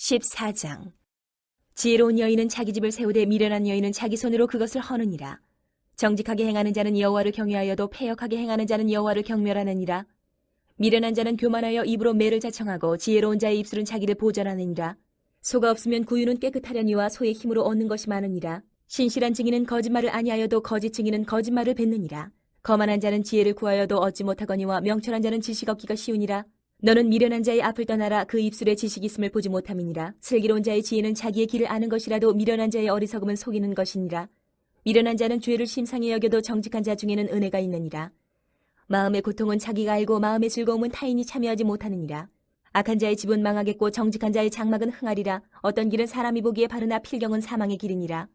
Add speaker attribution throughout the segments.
Speaker 1: 14장. 지혜로운 여인은 자기 집을 세우되 미련한 여인은 자기 손으로 그것을 허느니라. 정직하게 행하는 자는 여호와를 경외하여도 패역하게 행하는 자는 여호와를 경멸하느니라. 미련한 자는 교만하여 입으로 매를 자청하고 지혜로운 자의 입술은 자기를 보전하느니라. 소가 없으면 구유는 깨끗하려니와 소의 힘으로 얻는 것이 많으니라. 신실한 증인은 거짓말을 아니하여도 거짓 증인은 거짓말을 뱉느니라. 거만한 자는 지혜를 구하여도 얻지 못하거니와 명철한 자는 지식 얻기가 쉬우니라. 너는 미련한 자의 앞을 떠나라. 그 입술에 지식이 있음을 보지 못함이니라. 슬기로운 자의 지혜는 자기의 길을 아는 것이라도 미련한 자의 어리석음은 속이는 것이니라. 미련한 자는 죄를 심상히 여겨도 정직한 자 중에는 은혜가 있느니라. 마음의 고통은 자기가 알고 마음의 즐거움은 타인이 참여하지 못하느니라. 악한 자의 집은 망하겠고 정직한 자의 장막은 흥하리라. 어떤 길은 사람이 보기에 바르나 필경은 사망의 길이니라.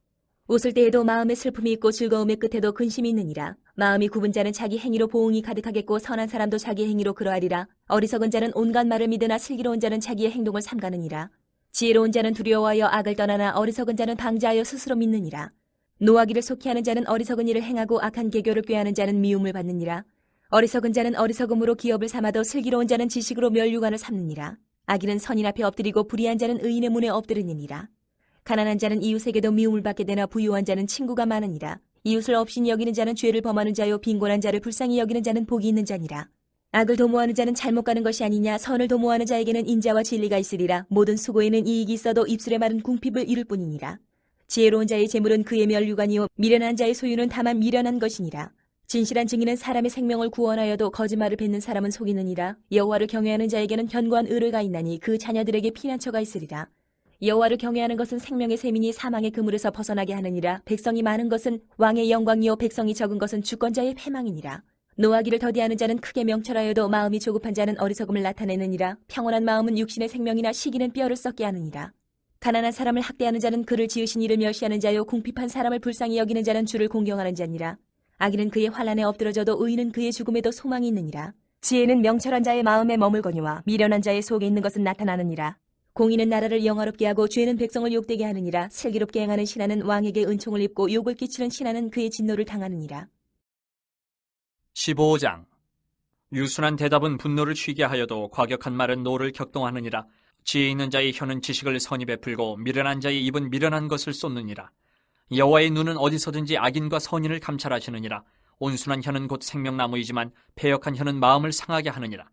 Speaker 1: 웃을 때에도 마음에 슬픔이 있고 즐거움의 끝에도 근심이 있느니라. 마음이 굽은 자는 자기 행위로 보응이 가득하겠고 선한 사람도 자기 행위로 그러하리라. 어리석은 자는 온갖 말을 믿으나 슬기로운 자는 자기의 행동을 삼가느니라. 지혜로운 자는 두려워하여 악을 떠나나 어리석은 자는 방자하여 스스로 믿느니라. 노하기를 속히 하는 자는 어리석은 일을 행하고 악한 계교를 꾀하는 자는 미움을 받느니라. 어리석은 자는 어리석음으로 기업을 삼아도 슬기로운 자는 지식으로 면류관을 삼느니라. 악인은 선인 앞에 엎드리고 불의한 자는 의인의 문에 엎드리느니라. 가난한 자는 이웃에게도 미움을 받게 되나 부유한 자는 친구가 많으니라. 이웃을 업신이 여기는 자는 죄를 범하는 자요 빈곤한 자를 불쌍히 여기는 자는 복이 있는 자니라. 악을 도모하는 자는 잘못 가는 것이 아니냐. 선을 도모하는 자에게는 인자와 진리가 있으리라. 모든 수고에는 이익이 있어도 입술의 말은 궁핍을 이룰 뿐이니라. 지혜로운 자의 재물은 그의 면류관이요 미련한 자의 소유는 다만 미련한 것이니라. 진실한 증인은 사람의 생명을 구원하여도 거짓말을 뱉는 사람은 속이느니라. 여호와를 경외하는 자에게는 견고한 의뢰가 있나니 그 자녀들에게 피난처가 있으리라. 여호와를 경외하는 것은 생명의 셈이니 사망의 그물에서 벗어나게 하느니라. 백성이 많은 것은 왕의 영광이요 백성이 적은 것은 주권자의 패망이니라. 노하기를 더디하는 자는 크게 명철하여도 마음이 조급한 자는 어리석음을 나타내느니라. 평온한 마음은 육신의 생명이나 시기는 뼈를 썩게 하느니라. 가난한 사람을 학대하는 자는 그를 지으신 이를 멸시하는 자요 궁핍한 사람을 불쌍히 여기는 자는 주를 공경하는 자니라. 악인은 그의 환난에 엎드러져도 의인은 그의 죽음에도 소망이 있느니라. 지혜는 명철한 자의 마음에 머물거니와 미련한 자의 속에 있는 것은 나타나느니라. 공의는 나라를 영화롭게 하고 죄는 백성을 욕되게 하느니라. 슬기롭게 행하는 신하는 왕에게 은총을 입고 욕을 끼치는 신하는 그의 진노를 당하느니라.
Speaker 2: 15장. 유순한 대답은 분노를 쉬게 하여도 과격한 말은 노를 격동하느니라. 지혜 있는 자의 혀는 지식을 선히 베풀고 미련한 자의 입은 미련한 것을 쏟느니라. 여호와의 눈은 어디서든지 악인과 선인을 감찰하시느니라. 온순한 혀는 곧 생명나무이지만 패역한 혀는 마음을 상하게 하느니라.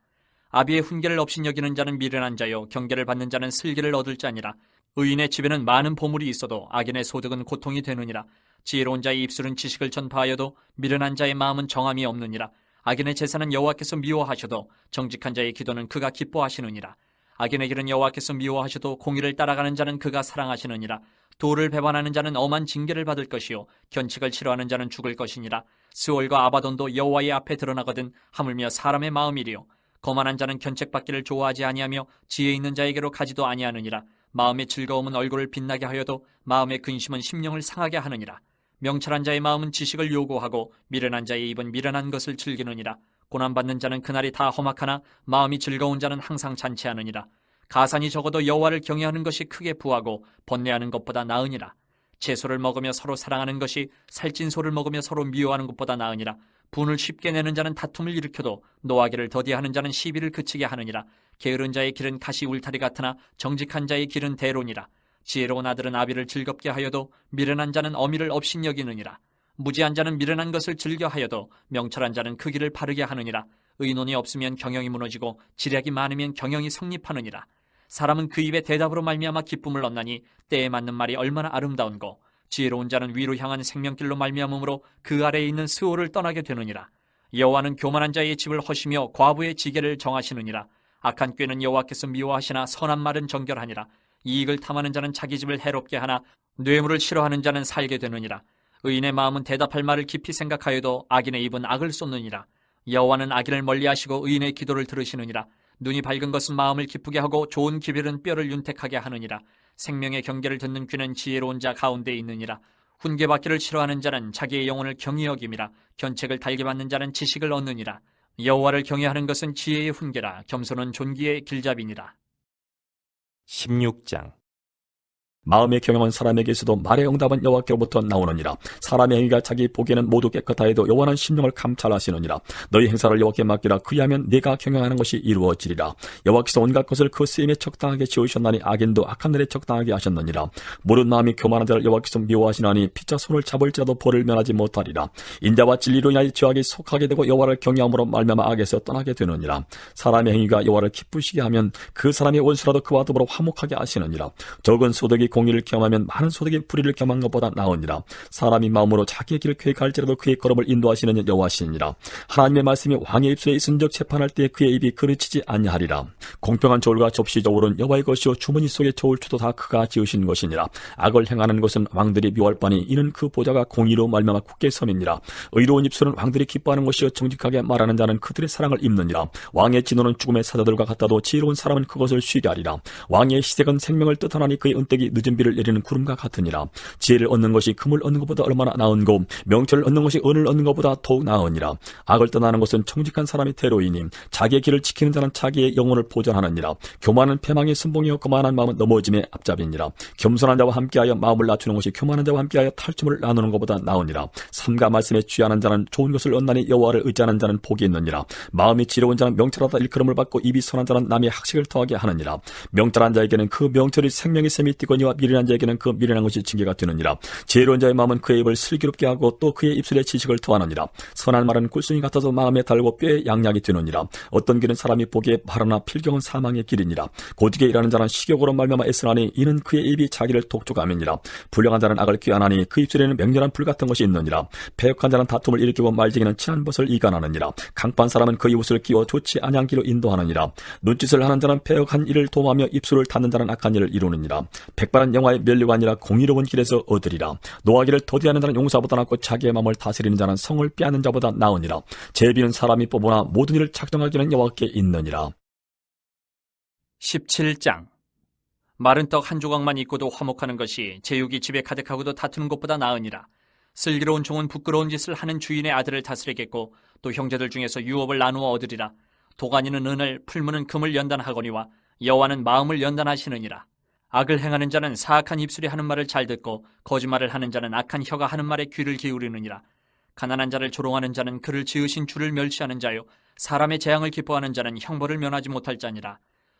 Speaker 2: 아비의 훈계를 없인 여기는 자는 미련한 자요 경계를 받는 자는 슬기를 얻을 자니라. 의인의 집에는 많은 보물이 있어도 악인의 소득은 고통이 되느니라. 지혜로운 자의 입술은 지식을 전파하여도 미련한 자의 마음은 정함이 없느니라. 악인의 제사는 여호와께서 미워하셔도 정직한 자의 기도는 그가 기뻐하시느니라. 악인의 길은 여호와께서 미워하셔도 공의를 따라가는 자는 그가 사랑하시느니라. 도를 배반하는 자는 엄한 징계를 받을 것이요 견칙을 싫어하는 자는 죽을 것이니라. 스올과 아바돈도 여호와의 앞에 드러나거든 하물며 사람의 마음이리요. 거만한 자는 견책받기를 좋아하지 아니하며 지혜 있는 자에게로 가지도 아니하느니라. 마음의 즐거움은 얼굴을 빛나게 하여도 마음의 근심은 심령을 상하게 하느니라. 명철한 자의 마음은 지식을 요구하고 미련한 자의 입은 미련한 것을 즐기느니라. 고난받는 자는 그날이 다 험악하나 마음이 즐거운 자는 항상 잔치하느니라. 가산이 적어도 여호와를 경외하는 것이 크게 부하고 번뇌하는 것보다 나으니라. 채소를 먹으며 서로 사랑하는 것이 살찐 소를 먹으며 서로 미워하는 것보다 나으니라. 분을 쉽게 내는 자는 다툼을 일으켜도 노하기를 더디하는 자는 시비를 그치게 하느니라. 게으른 자의 길은 가시 울타리 같으나 정직한 자의 길은 대로니라. 지혜로운 아들은 아비를 즐겁게 하여도 미련한 자는 어미를 업신 여기느니라. 무지한 자는 미련한 것을 즐겨 하여도 명철한 자는 그 길을 바르게 하느니라. 의논이 없으면 경영이 무너지고 지략이 많으면 경영이 성립하느니라. 사람은 그 입의 대답으로 말미암아 기쁨을 얻나니 때에 맞는 말이 얼마나 아름다운고. 지혜로운 자는 위로 향한 생명길로 말미암음으로 그 아래에 있는 스올을 떠나게 되느니라. 여호와는 교만한 자의 집을 허시며 과부의 지게를 정하시느니라. 악한 꾀는 여호와께서 미워하시나 선한 말은 정결하니라. 이익을 탐하는 자는 자기 집을 해롭게 하나 뇌물을 싫어하는 자는 살게 되느니라. 의인의 마음은 대답할 말을 깊이 생각하여도 악인의 입은 악을 쏟느니라. 여호와는 악인을 멀리하시고 의인의 기도를 들으시느니라. 눈이 밝은 것은 마음을 기쁘게 하고 좋은 기별은 뼈를 윤택하게 하느니라. 생명의 경계를 듣는 귀는 지혜로운 자 가운데 있느니라. 훈계받기를 싫어하는 자는 자기의 영혼을 경히 여김이라. 견책을 달게 받는 자는 지식을 얻느니라. 여호와를 경외하는 것은 지혜의 훈계라. 겸손은 존귀의 길잡이니라.
Speaker 3: 16장. 마음의 경영은 사람에게서도 말의 응답은 여호와께로부터 나오느니라. 사람의 행위가 자기 보기에는 모두 깨끗하여도 여호와는 심령을 감찰하시느니라. 너희 행사를 여호와께 맡기라. 그리하면 네가 경영하는 것이 이루어지리라. 여호와께서 온갖 것을 그 쓰임에 적당하게 지으셨나니 악인도 악한 일에 적당하게 하셨느니라. 모든 마음이 교만한 자를 여호와께서 미워하시나니 피차 손을 잡을지라도 벌을 면하지 못하리라. 인자와 진리로 인하여 죄악에 속하게 되고 여호와를 경외함으로 말미암아 악에서 떠나게 되느니라. 사람의 행위가 여호와를 기쁘시게 하면 그 사람의 원수라도 그와 더불어 화목하게 하시느니라. 적은 소득이 공의를 겸하면 많은 소득이 불의를 겸한 것보다 나으니라. 사람이 마음으로 자기의 길을 계획할지라도 그의 걸음을 인도하시는 여호와시니라. 하나님의 말씀이 왕의 입술에 있은즉 재판할 때 그의 입이 그르치지 아니하리라. 공평한 저울과 접시 저울은 여호와의 것이요 주머니 속의 저울추도 다 그가 지으신 것이니라. 악을 행하는 것은 왕들이 미워할 바니 이는 그 보좌가 공의로 말미암아 굳게 섬이니라. 의로운 입술은 왕들이 기뻐하는 것이요 정직하게 말하는 자는 그들의 사랑을 입느니라. 왕의 진노는 죽음의 사자들과 같다도 지혜로운 사람은 그것을 쉬게 하리라. 왕의 시색은 생명을 뜻하나니 그의 은택이 늦은 비를 내리는 구름과 같으니라. 지혜를 얻는 것이 금을 얻는 것보다 얼마나 나은고 명철을 얻는 것이 은을 얻는 것보다 더욱 나으니라. 악을 떠나는 것은 정직한 사람의 태로이니 자기의 길을 지키는 자는 자기의 영혼을 보전하느니라. 교만은 패망의 선봉이요 거만한 마음은 넘어짐의 앞잡이니라. 겸손한 자와 함께하여 마음을 낮추는 것이 교만한 자와 함께하여 탈춤을 나누는 것보다 나으니라. 삼가 말씀에 취하는 자는 좋은 것을 얻나니 여호와를 의지하는 자는 복이 있느니라. 마음이 지혜로운 자는 명철하다 일컬음을 받고 입이 선한 자는 남의 학식을 더하게 하느니라. 명철한 자에게는 그 명철이 생명의 샘이 뛰거니와 미련한 자에게는 그 미련한 것이 징계가 되느니라. 지혜로운 자의 마음은 그의 입을 슬기롭게 하고 또 그의 입술에 지식을 더하느니라. 선한 말은 꿀순이 같아서 마음에 달고 뼈에 양약이 되느니라. 어떤 길은 사람이 보기에 바르나 필경은 사망의 길이니라. 고딕에 일하는 자는 식욕으로 말미암아 애쓰나니 이는 그의 입이 자기를 독촉함이니라. 불량한 자는 악을 꾀하나니 그 입술에는 맹렬한 불 같은 것이 있느니라. 패역한 자는 다툼을 일으키고 말쟁이는 친한 벗을 이간하느니라. 강판 사람은 그 이웃을 끼워 좋지 아니한 길로 인도하느니라. 눈짓을 하는 자는 패역한 일을 도모하며 입술을 닫는 자는 악한 일을 이루느니라. 백발은 영화의 면류가 아니라 공의로운 길에서 얻으리라. 노하기를 더디하는 자는 용사보다 낫고 자기의 마음을 다스리는 자는 성을 빼앗는 자보다 나으니라. 제비는 사람이 뽑으나 모든 일을 작정하기는 여호와께 있느니라.
Speaker 2: 17장. 마른 떡 한 조각만 있고도 화목하는 것이 제육이 집에 가득하고도 다투는 것보다 나으니라. 슬기로운 종은 부끄러운 짓을 하는 주인의 아들을 다스리겠고 또 형제들 중에서 유업을 나누어 얻으리라. 도가니는 은을, 풀무는 금을 연단하거니와 여호와는 마음을 연단하시느니라. 악을 행하는 자는 사악한 입술이 하는 말을 잘 듣고 거짓말을 하는 자는 악한 혀가 하는 말에 귀를 기울이느니라. 가난한 자를 조롱하는 자는 그를 지으신 주를 멸시하는 자요 사람의 재앙을 기뻐하는 자는 형벌을 면하지 못할 자니라.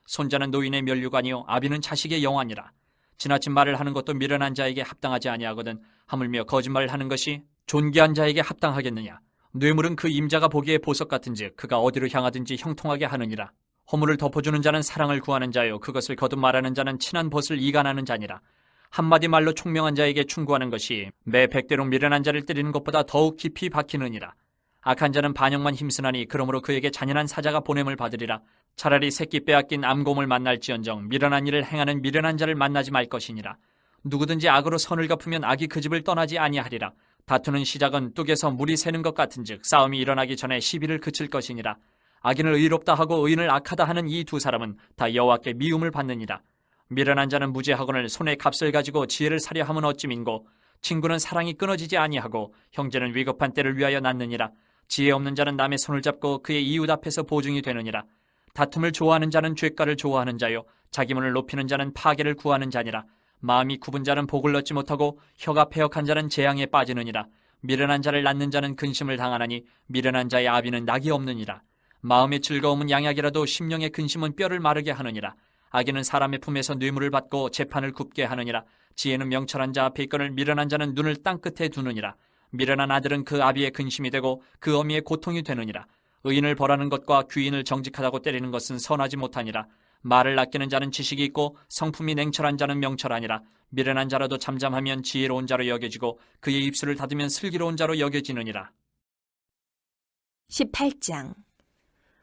Speaker 2: 손자는 노인의 면류관이요 아비는 자식의 영화니라. 지나친 말을 하는 것도 미련한 자에게 합당하지 아니하거든 하물며 거짓말을 하는 것이 존귀한 자에게 합당하겠느냐. 뇌물은 그 임자가 보기에 보석 같은즉 그가 어디로 향하든지 형통하게 하느니라. 허물을 덮어주는 자는 사랑을 구하는 자요 그것을 거듭 말하는 자는 친한 벗을 이간하는 자니라. 한마디 말로 총명한 자에게 충고하는 것이 매 100대로 미련한 자를 때리는 것보다 더욱 깊이 박히느니라. 악한 자는 반역만 힘쓰나니 그러므로 그에게 잔인한 사자가 보냄을 받으리라. 차라리 새끼 빼앗긴 암곰을 만날지언정 미련한 일을 행하는 미련한 자를 만나지 말 것이니라. 누구든지 악으로 선을 갚으면 악이 그 집을 떠나지 아니하리라. 다투는 시작은 뚝에서 물이 새는 것 같은즉 싸움이 일어나기 전에 시비를 그칠 것이니라. 악인을 의롭다 하고 의인을 악하다 하는 이 두 사람은 다 여호와께 미움을 받느니라. 미련한 자는 무죄하거늘 손에 값을 가지고 지혜를 사려 함은 어찌민고 친구는 사랑이 끊어지지 아니하고 형제는 위급한 때를 위하여 낳느니라. 지혜 없는 자는 남의 손을 잡고 그의 이웃 앞에서 보증이 되느니라. 다툼을 좋아하는 자는 죄가를 좋아하는 자요 자기 문을 높이는 자는 파괴를 구하는 자니라. 마음이 굽은 자는 복을 얻지 못하고 혀가 패역한 자는 재앙에 빠지느니라. 미련한 자를 낳는 자는 근심을 당하나니 미련한 자의 아비는 낙이 없느니라. 마음의 즐거움은 양약이라도 심령의 근심은 뼈를 마르게 하느니라. 악인은 사람의 품에서 뇌물을 받고 재판을 굽게 하느니라. 지혜는 명철한 자 앞에 있거늘 미련한 자는 눈을 땅끝에 두느니라. 미련한 아들은 그 아비의 근심이 되고 그 어미의 고통이 되느니라. 의인을 벌하는 것과 귀인을 정직하다고 때리는 것은 선하지 못하니라. 말을 아끼는 자는 지식이 있고 성품이 냉철한 자는 명철하니라. 미련한 자라도 잠잠하면 지혜로운 자로 여겨지고 그의 입술을 닫으면 슬기로운 자로 여겨지느니라.
Speaker 1: 18장.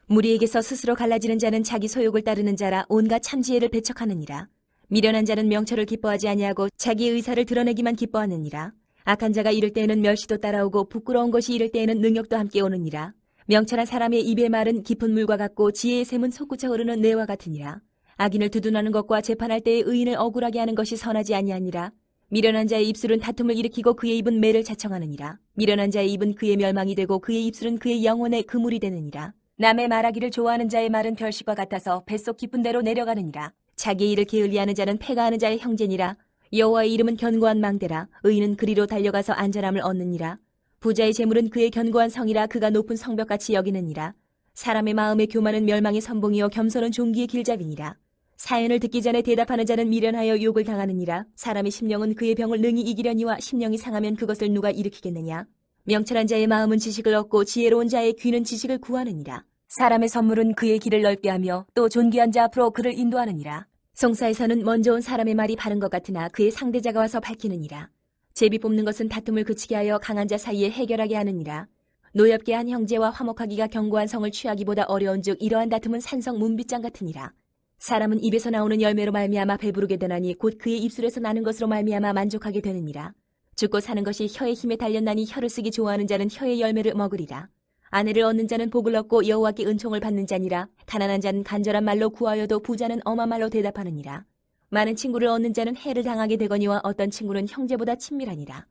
Speaker 1: 무리에게서 스스로 갈라지는 자는 자기 소욕을 따르는 자라 온갖 참지혜를 배척하느니라. 미련한 자는 명철을 기뻐하지 아니하고 자기 의사를 드러내기만 기뻐하느니라. 악한 자가 이를 때에는 멸시도 따라오고 부끄러운 것이 이를 때에는 능욕도 함께 오느니라. 명철한 사람의 입의 말은 깊은 물과 같고 지혜의 샘은 솟구쳐 흐르는 내와 같으니라. 악인을 두둔하는 것과 재판할 때의 의인을 억울하게 하는 것이 선하지 아니하니라. 미련한 자의 입술은 다툼을 일으키고 그의 입은 매를 자청하느니라. 미련한 자의 입은 그의 멸망이 되고 그의 입술은 그의 영혼의 그물이 되느니라. 남의 말하기를 좋아하는 자의 말은 별식과 같아서 뱃속 깊은 데로 내려가느니라. 자기 일을 게을리하는 자는 패가하는 자의 형제니라. 여호와의 이름은 견고한 망대라. 의인은 그리로 달려가서 안전함을 얻느니라. 부자의 재물은 그의 견고한 성이라. 그가 높은 성벽같이 여기느니라. 사람의 마음의 교만은 멸망의 선봉이요 겸손은 종기의 길잡이니라. 사연을 듣기 전에 대답하는 자는 미련하여 욕을 당하느니라. 사람의 심령은 그의 병을 능히 이기려니와 심령이 상하면 그것을 누가 일으키겠느냐. 명철한 자의 마음은 지식을 얻고 지혜로운 자의 귀는 지식을 구하느니라. 사람의 선물은 그의 길을 넓게 하며 또 존귀한 자 앞으로 그를 인도하느니라. 송사에서는 먼저 온 사람의 말이 바른 것 같으나 그의 상대자가 와서 밝히느니라. 제비 뽑는 것은 다툼을 그치게 하여 강한 자 사이에 해결하게 하느니라. 노엽게 한 형제와 화목하기가 견고한 성을 취하기보다 어려운즉 이러한 다툼은 산성 문빗장 같으니라. 사람은 입에서 나오는 열매로 말미암아 배부르게 되나니 곧 그의 입술에서 나는 것으로 말미암아 만족하게 되느니라. 죽고 사는 것이 혀의 힘에 달렸나니 혀를 쓰기 좋아하는 자는 혀의 열매를 먹으리라. 아내를 얻는 자는 복을 얻고 여호와께 은총을 받는 자니라. 가난한 자는 간절한 말로 구하여도 부자는 엄한 말로 대답하느니라. 많은 친구를 얻는 자는 해를 당하게 되거니와 어떤 친구는 형제보다 친밀하니라.